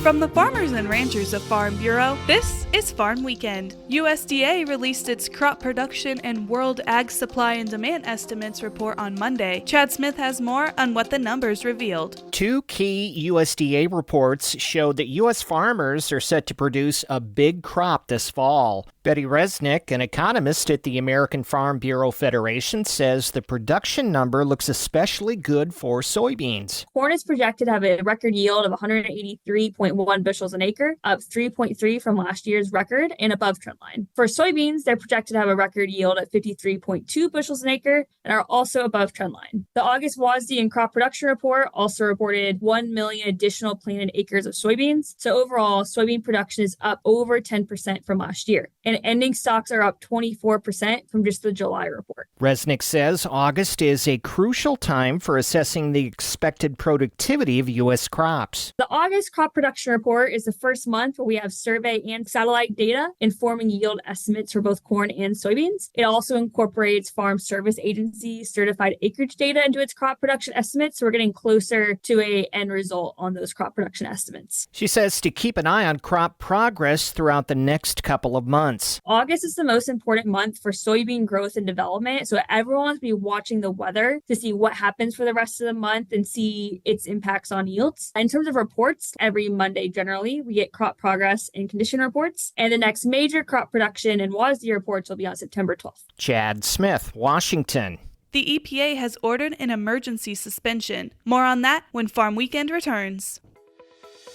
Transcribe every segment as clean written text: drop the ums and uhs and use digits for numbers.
From the farmers and ranchers of Farm Bureau, this is Farm Weekend. USDA released its crop production and world ag supply and demand estimates report on Monday. Chad Smith has more on what the numbers revealed. Two key USDA reports showed that U.S. farmers are set to produce a big crop this fall. Betty Resnick, an economist at the American Farm Bureau Federation, says the production number looks especially good for soybeans. Corn is projected to have a record yield of 183.1 bushels an acre, up 3.3 from last year's record and above trendline. For soybeans, they're projected to have a record yield at 53.2 bushels an acre and are also above trendline. The August WASDE and crop production report also reported 1 million additional planted acres of soybeans. So overall, soybean production is up over 10% from last year. And ending stocks are up 24% from just the July report. Resnick says August is a crucial time for assessing the expected productivity of U.S. crops. The August crop production report is the first month where we have survey and satellite data informing yield estimates for both corn and soybeans. It also incorporates Farm Service Agency certified acreage data into its crop production estimates, so we're getting closer to an end result on those crop production estimates. She says to keep an eye on crop progress throughout the next couple of months. August is the most important month for soybean growth and development, so everyone will be watching the weather to see what happens for the rest of the month and see its impacts on yields. In terms of reports, every Monday generally, we get crop progress and condition reports, and the next major crop production and WASDE reports will be on September 12th. Chad Smith, Washington. The EPA has ordered an emergency suspension. More on that when Farm Weekend returns.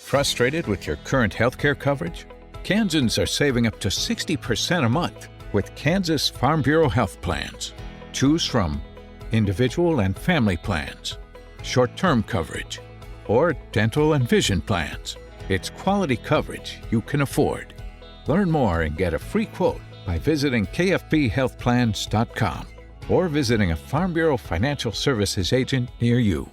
Frustrated with your current healthcare coverage? Kansans are saving up to 60% a month with Kansas Farm Bureau health plans. Choose from individual and family plans, short-term coverage, or dental and vision plans. It's quality coverage you can afford. Learn more and get a free quote by visiting kfbhealthplans.com or visiting a Farm Bureau Financial Services agent near you.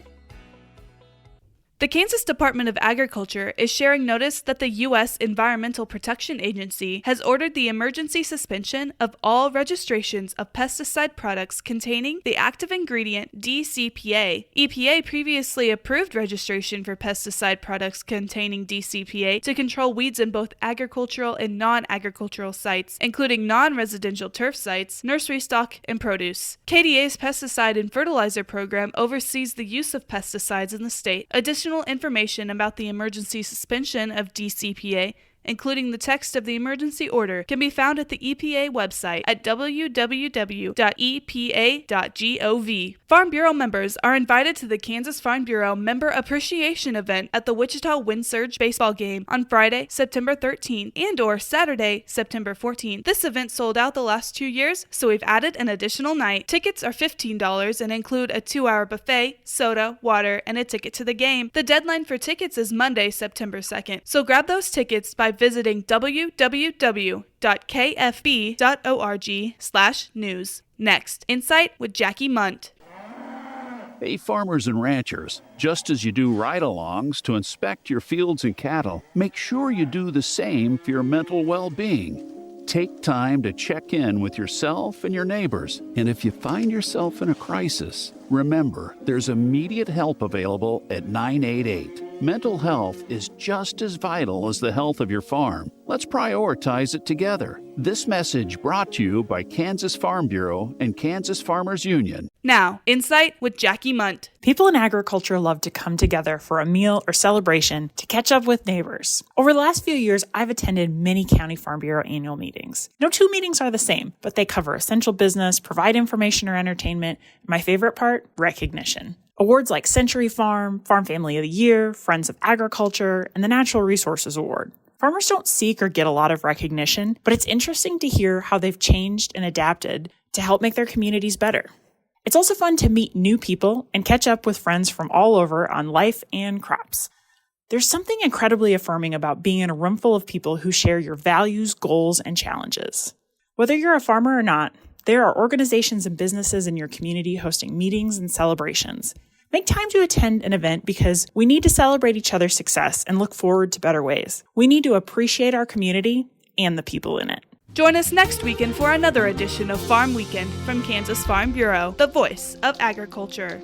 The Kansas Department of Agriculture is sharing notice that the U.S. Environmental Protection Agency has ordered the emergency suspension of all registrations of pesticide products containing the active ingredient DCPA. EPA previously approved registration for pesticide products containing DCPA to control weeds in both agricultural and non-agricultural sites, including non-residential turf sites, nursery stock, and produce. KDA's pesticide and fertilizer program oversees the use of pesticides in the state. Additional information about the emergency suspension of DCPA, including the text of the emergency order, can be found at the EPA website at www.epa.gov. Farm Bureau members are invited to the Kansas Farm Bureau Member Appreciation Event at the Wichita Wind Surge baseball game on Friday, September 13th and/or Saturday, September 14th. This event sold out the last 2 years, so we've added an additional night. Tickets are $15 and include a 2-hour buffet, soda, water, and a ticket to the game. The deadline for tickets is Monday, September 2nd, so grab those tickets by visiting www.kfb.org/news. Next, Insight with Jackie Munt. Hey, farmers and ranchers, just as you do ride-alongs to inspect your fields and cattle, make sure you do the same for your mental well-being. Take time to check in with yourself and your neighbors. And if you find yourself in a crisis, remember, there's immediate help available at 988. Mental health is just as vital as the health of your farm. Let's prioritize it together. This message brought to you by Kansas Farm Bureau and Kansas Farmers Union. Now, Insight with Jackie Munt. People in agriculture love to come together for a meal or celebration to catch up with neighbors. Over the last few years, I've attended many County Farm Bureau annual meetings. No two meetings are the same, but they cover essential business, provide information or entertainment. My favorite part, recognition. Awards like Century Farm, Farm Family of the Year, Friends of Agriculture, and the Natural Resources Award. Farmers don't seek or get a lot of recognition, but it's interesting to hear how they've changed and adapted to help make their communities better. It's also fun to meet new people and catch up with friends from all over on life and crops. There's something incredibly affirming about being in a room full of people who share your values, goals, and challenges. Whether you're a farmer or not, there are organizations and businesses in your community hosting meetings and celebrations. Make time to attend an event because we need to celebrate each other's success and look forward to better ways. We need to appreciate our community and the people in it. Join us next weekend for another edition of Farm Weekend from Kansas Farm Bureau, the voice of agriculture.